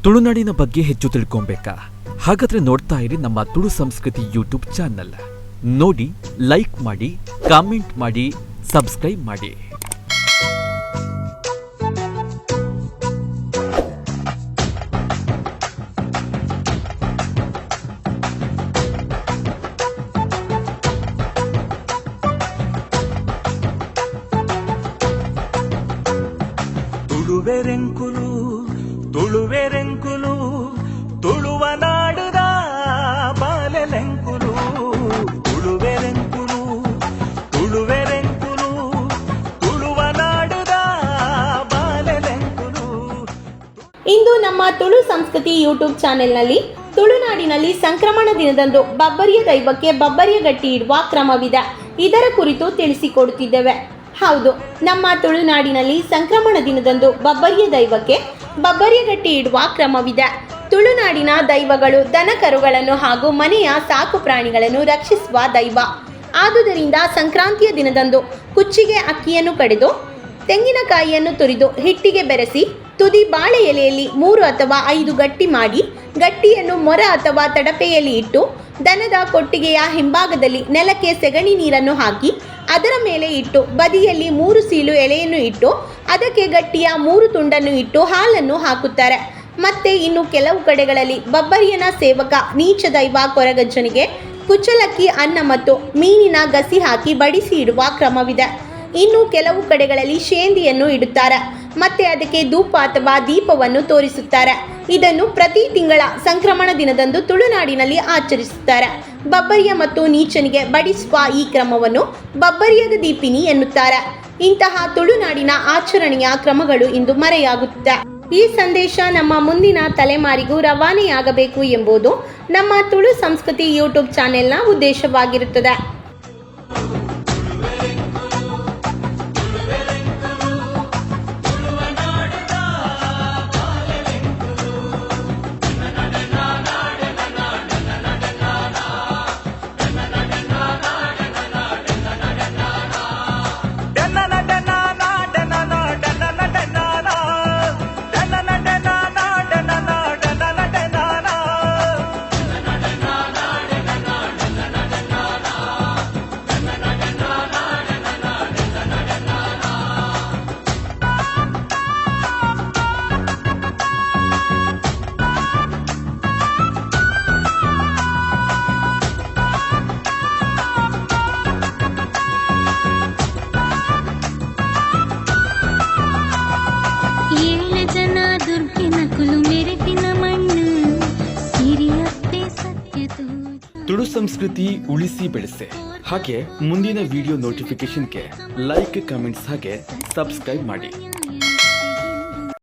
ತುಳುನಾಡಿನ ಬಗ್ಗೆ ಹೆಚ್ಚು ತಿಳ್ಕೊಬೇಕಾ? ಹಾಗಾದ್ರೆ ನೋಡ್ತಾ ಇರಿ ನಮ್ಮ ತುಳು ಸಂಸ್ಕೃತಿ ಯೂಟ್ಯೂಬ್ ಚಾನಲ್. ನೋಡಿ, ಲೈಕ್ ಮಾಡಿ, ಕಾಮೆಂಟ್ ಮಾಡಿ, ಸಬ್ಸ್ಕ್ರೈಬ್ ಮಾಡಿ. ತುಳುವೆರೆಂಕುಲು ತುಳುವೆರೆಂಕುಲು ತುಳುವ ನಾಡುದ ಬಾಲೆಲೆಂಕುಲು ತುಳುವೆರೆಂಕುಲು ತುಳುವೆರೆಂಕುಲು ತುಳುವ ನಾಡುದ ಬಾಲೆಲೆಂಕುಲು. ಇಂದು ನಮ್ಮ ತುಳು ಸಂಸ್ಕೃತಿ ಯೂಟ್ಯೂಬ್ ಚಾನೆಲ್ನಲ್ಲಿ ತುಳುನಾಡಿನಲ್ಲಿ ಸಂಕ್ರಮಣ ದಿನದಂದು ಬಬ್ಬರಿಯ ದೈವಕ್ಕೆ ಬಬ್ಬರಿಯ ಗಟ್ಟಿ ಇಡುವ ಕ್ರಮವಿದೆ. ಇದರ ಕುರಿತು ತಿಳಿಸಿಕೊಡುತ್ತಿದ್ದೇವೆ. ಹೌದು, ನಮ್ಮ ತುಳುನಾಡಿನಲ್ಲಿ ಸಂಕ್ರಮಣ ದಿನದಂದು ಬಬ್ಬರಿಯ ದೈವಕ್ಕೆ ಬಬ್ಬರಿಯ ಗಟ್ಟಿ ಇಡುವ ಕ್ರಮವಿದೆ. ತುಳುನಾಡಿನ ದೈವಗಳು ದನ ಕರುಗಳನ್ನು ಹಾಗೂ ಮನೆಯ ಸಾಕು ಪ್ರಾಣಿಗಳನ್ನು ರಕ್ಷಿಸುವ ದೈವ. ಆದುದರಿಂದ ಸಂಕ್ರಾಂತಿಯ ದಿನದಂದು ಕುಚ್ಚಿಗೆ ಅಕ್ಕಿಯನ್ನು ಕಡೆದು ತೆಂಗಿನಕಾಯಿಯನ್ನು ತುರಿದು ಹಿಟ್ಟಿಗೆ ಬೆರೆಸಿ ತುದಿ ಬಾಳೆ ಎಲೆಯಲ್ಲಿ 3 ಅಥವಾ 5 ಗಟ್ಟಿ ಮಾಡಿ ಗಟ್ಟಿಯನ್ನು ಮೊರ ಅಥವಾ ತಡಪೆಯಲ್ಲಿ ಇಟ್ಟು ದನದ ಕೊಟ್ಟಿಗೆಯ ಹಿಂಭಾಗದಲ್ಲಿ ನೆಲಕ್ಕೆ ಸೆಗಣಿ ನೀರನ್ನು ಹಾಕಿ ಅದರ ಮೇಲೆ ಇಟ್ಟು ಬದಿಯಲ್ಲಿ 3 ಸೀಳು ಎಲೆಯನ್ನು ಇಟ್ಟು ಅದಕ್ಕೆ ಗಟ್ಟಿಯ 3 ತುಂಡನ್ನು ಇಟ್ಟು ಹಾಲನ್ನು ಹಾಕುತ್ತಾರೆ. ಮತ್ತೆ ಇನ್ನು ಕೆಲವು ಕಡೆಗಳಲ್ಲಿ ಬಬ್ಬರಿಯನ ಸೇವಕ ನೀಚ ದೈವ ಕೊರಗಜ್ಜನಿಗೆ ಕುಚ್ಚಲಕ್ಕಿ ಅನ್ನ ಮತ್ತು ಮೀನಿನ ಗಸಿ ಹಾಕಿ ಬಡಿಸಿ ಇಡುವ ಕ್ರಮವಿದೆ. ಇನ್ನು ಕೆಲವು ಕಡೆಗಳಲ್ಲಿ ಶೇಂದಿಯನ್ನು ಇಡುತ್ತಾರೆ. ಮತ್ತೆ ಅದಕ್ಕೆ ಧೂಪ ಅಥವಾ ದೀಪವನ್ನು ತೋರಿಸುತ್ತಾರೆ. ಇದನ್ನು ಪ್ರತಿ ತಿಂಗಳ ಸಂಕ್ರಮಣ ದಿನದಂದು ತುಳುನಾಡಿನಲ್ಲಿ ಆಚರಿಸುತ್ತಾರೆ. ಬಬ್ಬರಿಯ ಮತ್ತು ನೀಚನಿಗೆ ಬಡಿಸುವ ಈ ಕ್ರಮವನ್ನು ಬಬ್ಬರಿಯದ ದೀಪಿನಿ ಎನ್ನುತ್ತಾರೆ. ಇಂತಹ ತುಳುನಾಡಿನ ಆಚರಣೆಯ ಕ್ರಮಗಳು ಇಂದು ಮರೆಯಾಗುತ್ತಿದೆ. ಈ ಸಂದೇಶ ನಮ್ಮ ಮುಂದಿನ ತಲೆಮಾರಿಗೂ ರವಾನೆಯಾಗಬೇಕು ಎಂಬುದು ನಮ್ಮ ತುಳು ಸಂಸ್ಕೃತಿ ಯೂಟ್ಯೂಬ್ ಚಾನೆಲ್ನ ಉದ್ದೇಶವಾಗಿರುತ್ತದೆ. ತುಳು ಸಂಸ್ಕೃತಿ ಉಳಿಸಿ ಬೆಳೆಸಿ. ಹಾಗೆ ಮುಂದಿನ ವಿಡಿಯೋ ನೋಟಿಫಿಕೇಶನ್ಗೆ ಲೈಕ್, ಕಮೆಂಟ್ಸ್ ಹಾಗೆ ಸಬ್ಸ್ಕ್ರೈಬ್ ಮಾಡಿ.